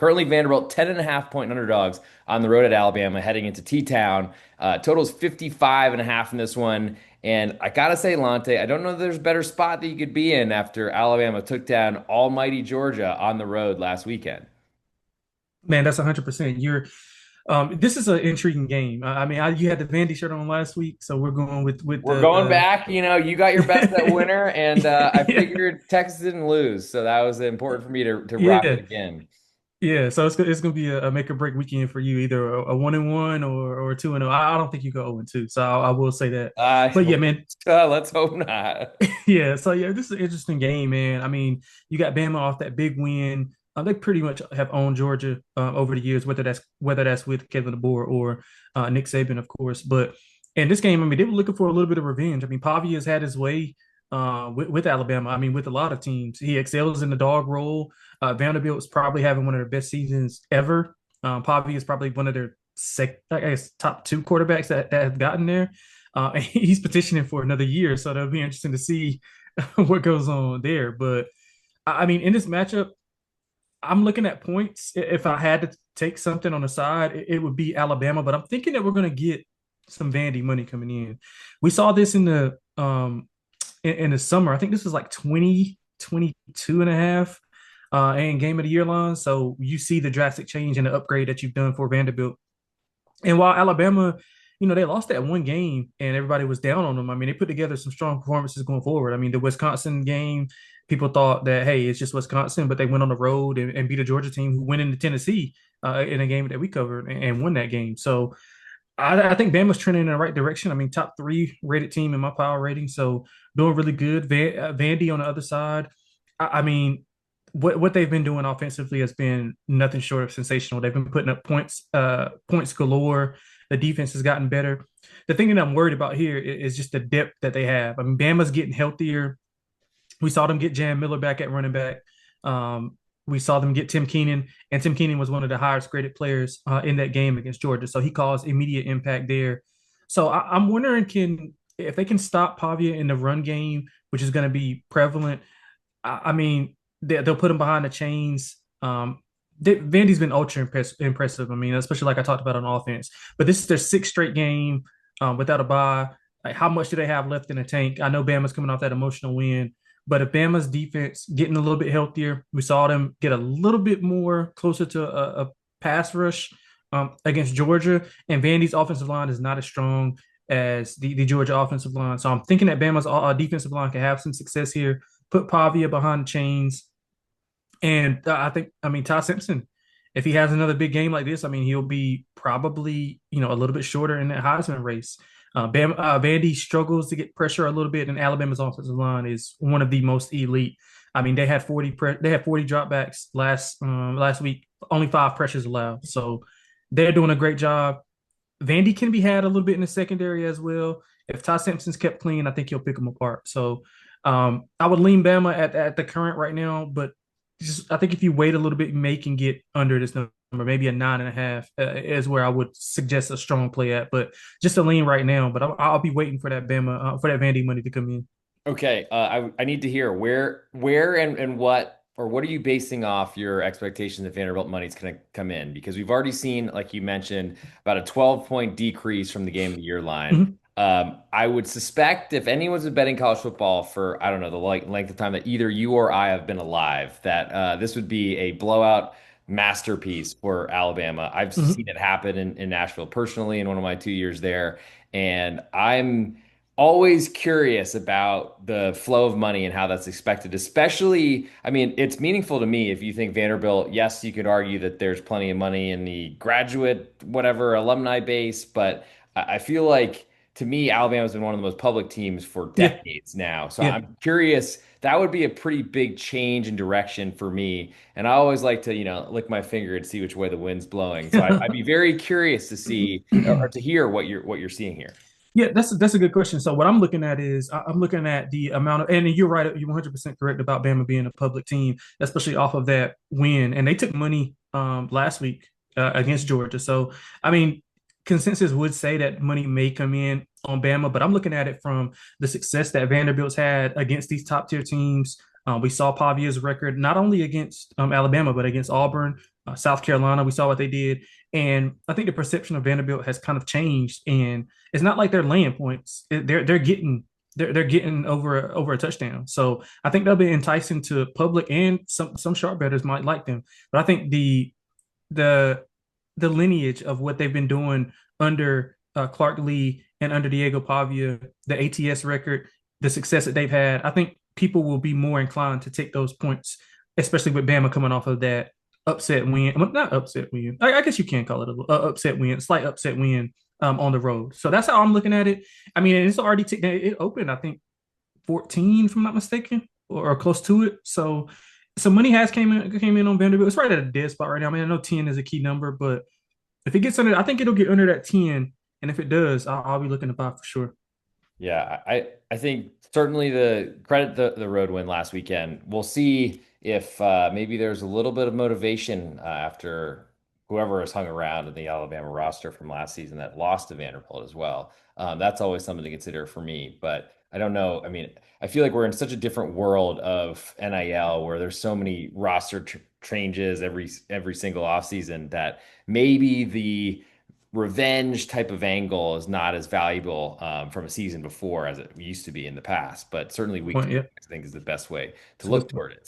Currently, Vanderbilt 10.5 point underdogs on the road at Alabama heading into T-Town. Totals 55.5 in this one. And I gotta say, Lante, I don't know if there's a better spot that you could be in after Alabama took down almighty Georgia on the road last weekend. Man, that's 100%. This is an intriguing game. You had the Vandy shirt on last week, so we're going with We're going the back. You got your best at winner, and I yeah, figured Texas didn't lose, so that was important for me to rock it yeah, again. yeah. So it's gonna be a make or break weekend for you, either a 1-1 or 2-0. I don't think you go 0-2, so I will say that. Uh, But yeah, man, let's hope not. yeah. So yeah, this is an interesting game, man. I mean, you got Bama off that big win. They pretty much have owned Georgia over the years, whether that's with Kevin DeBoer or Nick Saban, of course. But in this game, I mean, they were looking for a little bit of revenge. I mean, Pavia has had his way with Alabama. I mean, with a lot of teams, he excels in the dog role. Vanderbilt is probably having one of their best seasons ever. Pavia is probably one of their I guess, top two quarterbacks that have gotten there. And he's petitioning for another year, so that'll be interesting to see what goes on there. But I mean, in this matchup, I'm looking at points. If I had to take something on the side, it would be Alabama. But I'm thinking that we're going to get some Vandy money coming in. We saw this in the summer. I think this was like 22 and a half and game of the year line. So you see the drastic change and the upgrade that you've done for Vanderbilt. And while Alabama, they lost that one game and everybody was down on them. I mean, they put together some strong performances going forward. I mean, the Wisconsin game, people thought that, hey, it's just Wisconsin, but they went on the road and beat a Georgia team who went into Tennessee in a game that we covered and won that game. So I think Bama's trending in the right direction. I mean, top three rated team in my power rating. So doing really good. Vandy on the other side. I mean, what they've been doing offensively has been nothing short of sensational. They've been putting up points galore. The defense has gotten better. The thing that I'm worried about here is just the depth that they have. I mean, Bama's getting healthier. We saw them get Jam Miller back at running back. We saw them get Tim Keenan, and Tim Keenan was one of the highest graded players in that game against Georgia. So he caused immediate impact there. So I'm wondering, if they can stop Pavia in the run game, which is going to be prevalent. I mean, they'll put him behind the chains. Vandy's been ultra impressive. I mean, especially like I talked about on offense. But this is their sixth straight game without a bye. Like, how much do they have left in the tank? I know Bama's coming off that emotional win, but if Bama's defense getting a little bit healthier, we saw them get a little bit more closer to a pass rush against Georgia, and Vandy's offensive line is not as strong as the Georgia offensive line. So I'm thinking that Bama's defensive line can have some success here. Put Pavia behind the chains, and I mean, Ty Simpson, if he has another big game like this, I mean, he'll be probably, a little bit shorter in that Heisman race. Vandy struggles to get pressure a little bit, and Alabama's offensive line is one of the most elite. I mean, they had 40 dropbacks last week, only 5 pressures allowed. So they're doing a great job. Vandy can be had a little bit in the secondary as well. If Ty Simpson's kept clean, I think he'll pick them apart. So I would lean Bama at the current right now, but I think if you wait a little bit, you may can get under this number. Maybe a 9.5 is where I would suggest a strong play at, but just a lean right now. But I'll be waiting for that Bama for that Vandy money to come in. Okay, I need to hear where and what are you basing off your expectations that Vanderbilt money's going to come in? Because we've already seen, like you mentioned, about a 12-point decrease from the game of the year line. Mhm. I would suspect if anyone's been betting college football for, I don't know, the length of time that either you or I have been alive, that this would be a blowout masterpiece for Alabama. I've Mhm. seen it happen in Nashville personally in one of my 2 years there, and I'm always curious about the flow of money and how that's expected, especially, I mean, it's meaningful to me if you think Vanderbilt, yes, you could argue that there's plenty of money in the graduate, whatever, alumni base, but I feel like to me, Alabama's been one of the most public teams for Yeah, decades now. So yeah. I'm curious, that would be a pretty big change in direction for me. And I always like to, lick my finger and see which way the wind's blowing. So I'd be very curious to see or to hear what you're seeing here. Yeah, that's a good question. So what I'm looking at is I'm looking at the amount of, and you're right, you're 100% correct about Bama being a public team, especially off of that win. And they took money last week against Georgia. So I mean, consensus would say that money may come in on Bama, but I'm looking at it from the success that Vanderbilt's had against these top tier teams. We saw Pavia's record not only against Alabama, but against Auburn. South Carolina, we saw what they did, and I think the perception of Vanderbilt has kind of changed. And it's not like they're laying points; they're getting over a touchdown. So I think that'll be enticing to public, and some sharp bettors might like them. But I think the the lineage of what they've been doing under Clark Lee and under Diego Pavia, the ATS record, the success that they've had, I think people will be more inclined to take those points, especially with Bama coming off of that upset win. Well, not upset win. I guess you can call it a upset win, slight upset win on the road. So that's how I'm looking at it. I mean, it's already it opened, I think, 14, if I'm not mistaken, or close to it. So money has came in on Vanderbilt. It's right at a dead spot right now. I mean, I know 10 is a key number, but if it gets under, I think it'll get under that 10. And if it does, I'll be looking to buy for sure. Yeah, I think certainly the credit the road win last weekend. We'll see if maybe there's a little bit of motivation after whoever has hung around in the Alabama roster from last season that lost to Vanderbilt as well. That's always something to consider for me, but I don't know. I mean, I feel like we're in such a different world of NIL where there's so many roster changes every single offseason that maybe the revenge type of angle is not as valuable from a season before as it used to be in the past. But certainly, Good week to point. week, Yeah, I think is the best way to it's a good look point. toward it.